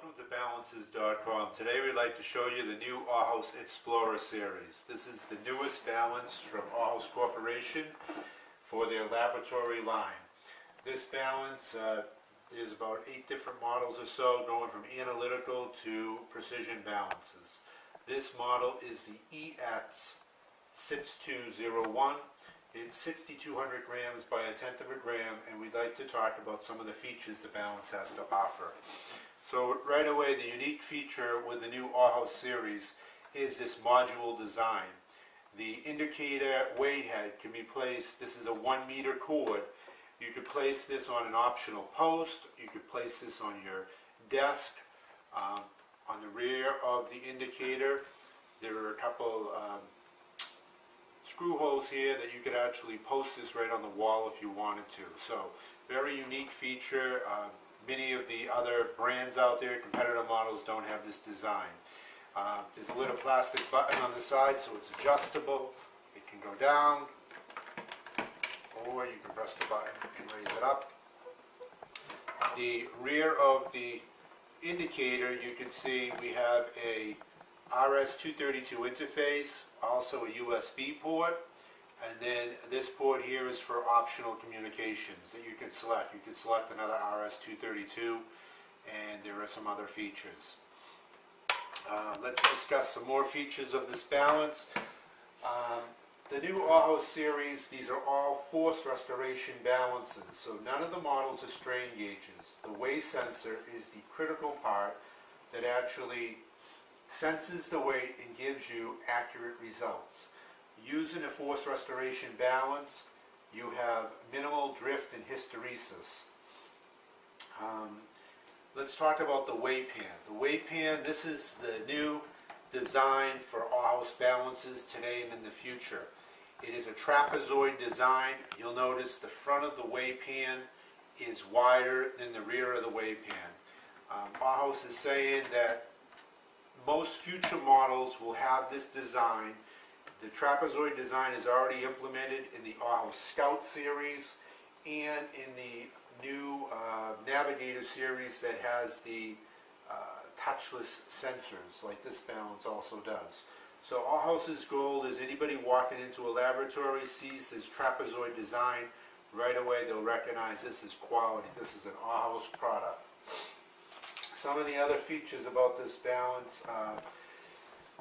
Welcome to Balances.com. Today we'd like to show you the new OHAUS Explorer series. This is the newest balance from OHAUS Corporation for their laboratory line. This balance is about 8 different models or so, going from analytical to precision balances. This model is the EX6201. It's 6,200 grams by 1/10 of a gram, and we'd like to talk about some of the features the balance has to offer. So right away, the unique feature with the new OHAUS series is this module design. The indicator weigh head can be placed, this is a 1 meter cord. You could place this on an optional post, you could place this on your desk. On the rear of the indicator, there are a couple screw holes here that you could actually post this right on the wall if you wanted to. So very unique feature. Many of the other brands out there, competitor models, don't have this design. There's a little plastic button on the side, so it's adjustable. It can go down, or you can press the button and raise it up. The rear of the indicator, you can see we have a RS-232 interface, also a USB port, and then this port here is for optional communications that you can select. You can select another RS-232, and there are some other features. Let's discuss some more features of this balance. The new OHAUS series, these are all force restoration balances, so none of the models are strain gauges. The weigh sensor is the critical part that actually senses the weight and gives you accurate results. Using a force restoration balance, you have minimal drift and hysteresis. Let's talk about the weigh pan. The weigh pan, this is the new design for OHAUS balances today and in the future. It is a trapezoid design. You'll notice the front of the weigh pan is wider than the rear of the weigh pan. OHAUS is saying that most future models will have this design. The trapezoid design is already implemented in the OHAUS Scout series and in the new Navigator series that has the touchless sensors like this balance also does. So OHAUS's goal is anybody walking into a laboratory sees this trapezoid design, right away they'll recognize this as quality. This is an OHAUS product. Some of the other features about this balance,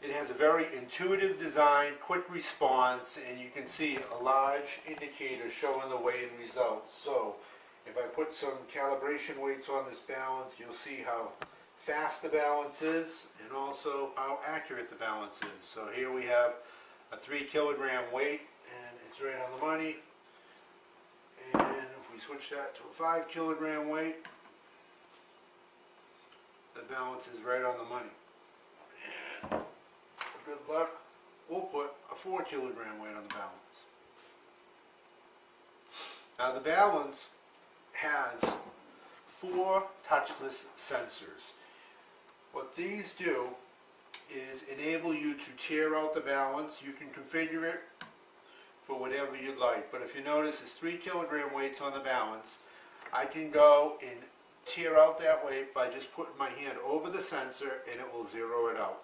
it has a very intuitive design, quick response, and you can see a large indicator showing the weighing results. So if I put some calibration weights on this balance, you'll see how fast the balance is and also how accurate the balance is. So here we have a 3 kilogram weight, and it's right on the money. And if we switch that to a 5 kilogram weight, the balance is right on the money. And for good luck, we'll put a 4 kilogram weight on the balance. Now the balance has 4 touchless sensors. What these do is enable you to tear out the balance. You can configure it for whatever you'd like, but if you notice it's 3 kilogram weights on the balance, I can go and tear out that weight by just putting my hand over the sensor and it will zero it out.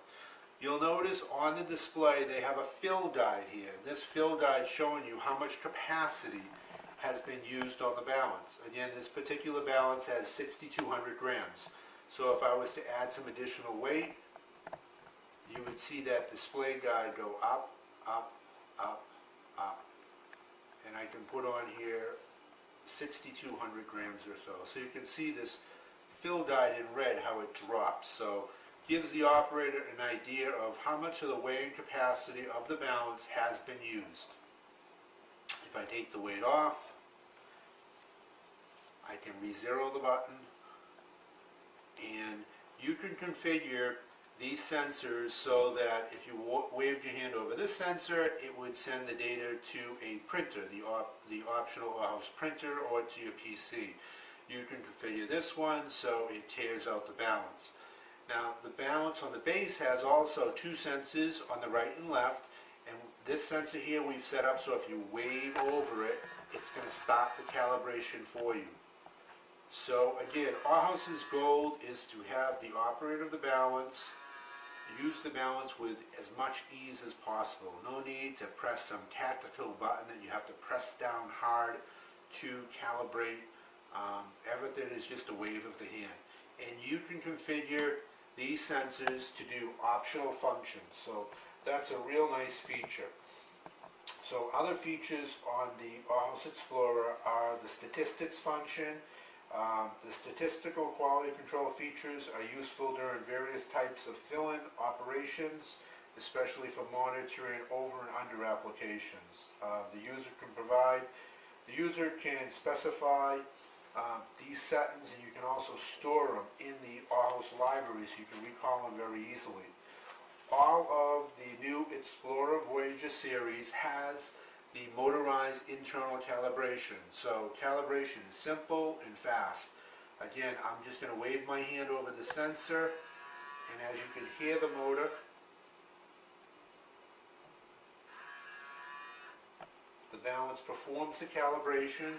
You'll notice on the display they have a fill guide here. This fill guide showing you how much capacity has been used on the balance. Again, this particular balance has 6,200 grams. So if I was to add some additional weight, you would see that display guide go up, up, up, up. And I can put on here 6,200 grams or so. So you can see this fill guide in red, how it drops. So gives the operator an idea of how much of the weighing capacity of the balance has been used. If I take the weight off, I can re-zero the button, and you can configure these sensors so that if you waved your hand over this sensor, it would send the data to a printer, the optional OHAUS printer, or to your PC. You can configure this one so it tears out the balance. Now the balance on the base has also 2 sensors on the right and left, and this sensor here we've set up so if you wave over it, it's going to stop the calibration for you. So again, OHAUS's goal is to have the operator of the balance use the balance with as much ease as possible. No need to press some tactical button that you have to press down hard to calibrate. Everything is just a wave of the hand. And you can configure these sensors to do optional functions. So that's a real nice feature. So other features on the OHAUS Explorer are the statistics function. The statistical quality control features are useful during various types of fill-in operations, especially for monitoring over and under applications. The user can specify these settings, and you can also store them in the OHAUS library so you can recall them very easily. All of the new Explorer Voyager series has the motorized internal calibration. So calibration is simple and fast. Again, I'm just going to wave my hand over the sensor, and as you can hear the motor, the balance performs the calibration.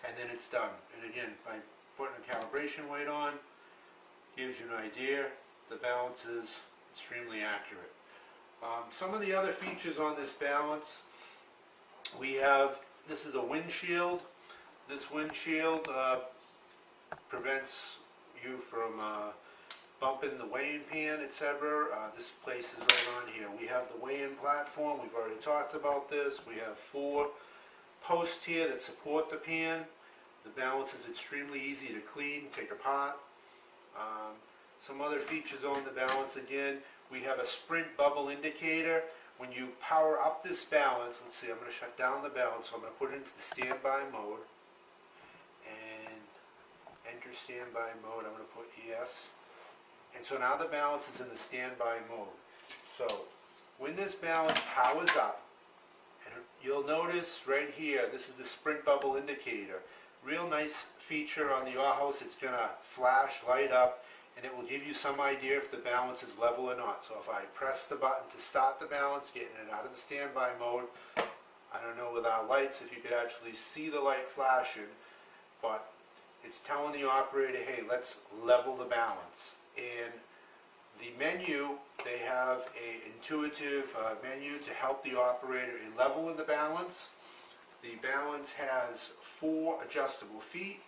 And then it's done. And again, by putting a calibration weight on, gives you an idea. The balance is extremely accurate. Some of the other features on this balance, we have, this is a windshield. This windshield prevents you from bumping the weighing pan, etc. This place is right on here. We have the weighing platform. We've already talked about this. We have 4 posts here that support the pan. The balance is extremely easy to clean, take apart. Some other features on the balance, again, we have a sprint bubble indicator. When you power up this balance, let's see, I'm going to shut down the balance, so I'm going to put it into the standby mode. And enter standby mode, I'm going to put yes. And so now the balance is in the standby mode. So when this balance powers up, and you'll notice right here, this is the sprint bubble indicator. Real nice feature on the OHAUS. It's going to flash, light up, and it will give you some idea if the balance is level or not. So if I press the button to start the balance, getting it out of the standby mode, I don't know with our lights if you could actually see the light flashing, but it's telling the operator, hey, let's level the balance. And the menu, they have an intuitive menu to help the operator in leveling the balance. The balance has 4 adjustable feet.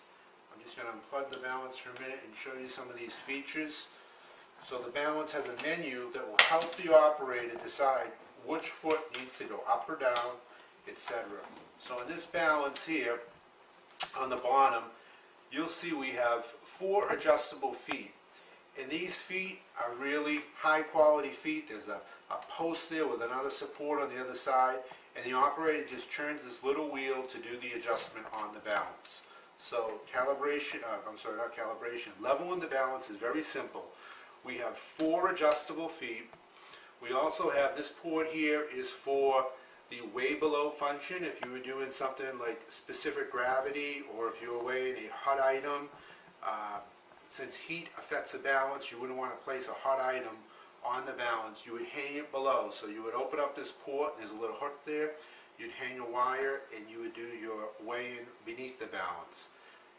I'm just going to unplug the balance for a minute and show you some of these features. So the balance has a menu that will help the operator decide which foot needs to go up or down, etc. So in this balance here, on the bottom, you'll see we have 4 adjustable feet. And these feet are really high quality feet. There's a post there with another support on the other side, and the operator just turns this little wheel to do the adjustment on the balance. So calibration, not calibration, leveling the balance is very simple. We have 4 adjustable feet. We also have this port here is for the way below function. If you were doing something like specific gravity, or if you were weighing a hot item, since heat affects the balance, you wouldn't want to place a hot item on the balance. You would hang it below. So you would open up this port, there's a little hook there, you'd hang a wire, and you would do your weighing beneath the balance.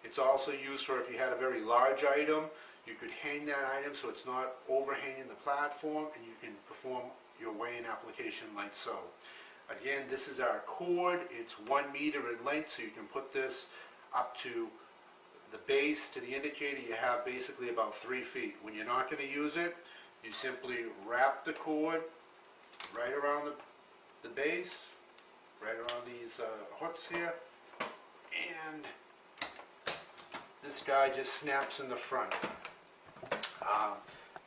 It's also used for if you had a very large item, you could hang that item so it's not overhanging the platform, and you can perform your weighing application like so. Again, this is our cord. It's 1 meter in length, so you can put this up to the base to the indicator. You have basically about 3 feet. When you're not going to use it, you simply wrap the cord right around the base, right around these hooks here, and this guy just snaps in the front.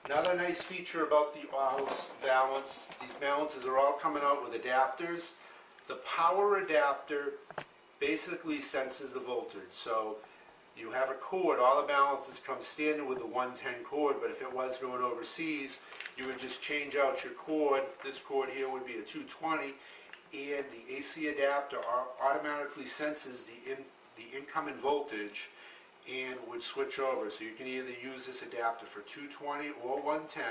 Another nice feature about the OHAUS balance, these balances are all coming out with adapters. The power adapter basically senses the voltage. So you have a cord, all the balances come standard with the 110 cord, but if it was going overseas, you would just change out your cord. This cord here would be a 220, and the AC adapter automatically senses the incoming voltage and would switch over. So you can either use this adapter for 220 or 110.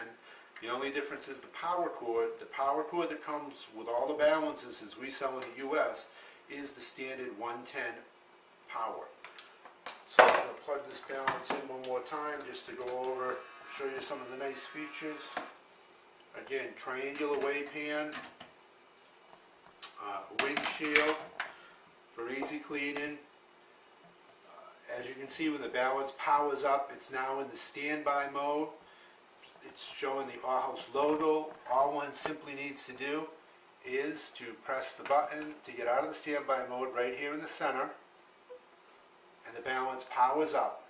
The only difference is the power cord. The power cord that comes with all the balances as we sell in the US is the standard 110 power. So I'm going to plug this balance in one more time just to go over, show you some of the nice features. Again, triangular wave pan, windshield for easy cleaning. As you can see, when the balance powers up, it's now in the standby mode. It's showing the OHAUS logo. All one simply needs to do is to press the button to get out of the standby mode right here in the center, and the balance powers up.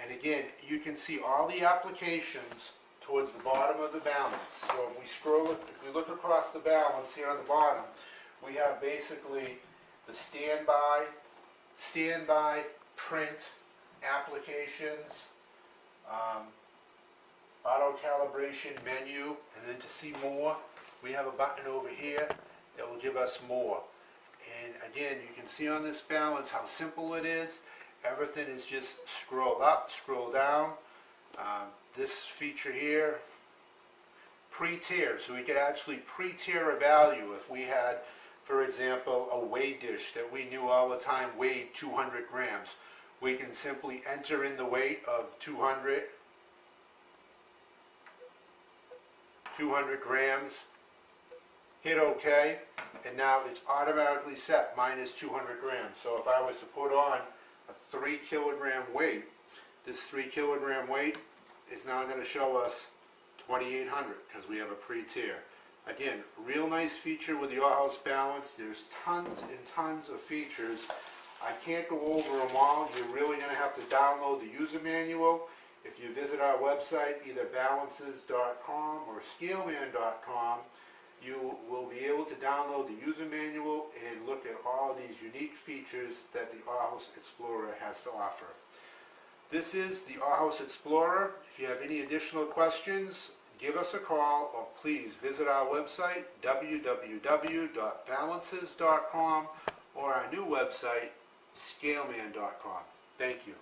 And again, you can see all the applications towards the bottom of the balance. So if we scroll it, if we look across the balance here on the bottom, we have basically the standby, print applications, auto calibration menu, and then to see more, we have a button over here that will give us more. And again, you can see on this balance how simple it is. Everything is just scroll up, scroll down. This feature here, pre-tier, so we could actually pre-tier a value. If we had, for example, a weigh dish that we knew all the time weighed 200 grams, we can simply enter in the weight of 200 grams, hit OK, and now it's automatically set minus 200 grams. So if I was to put on a 3 kilogram weight, this 3 kilogram weight is now going to show us 2,800 because we have a pre-tier. Again, real nice feature with the OHAUS balance. There's tons and tons of features. I can't go over them all. You're really going to have to download the user manual. If you visit our website, either balances.com or scaleman.com, you will be able to download the user manual and look at all these unique features that the OHAUS Explorer has to offer. This is the OHAUS Explorer. If you have any additional questions, give us a call or please visit our website, www.balances.com, or our new website, scaleman.com. Thank you.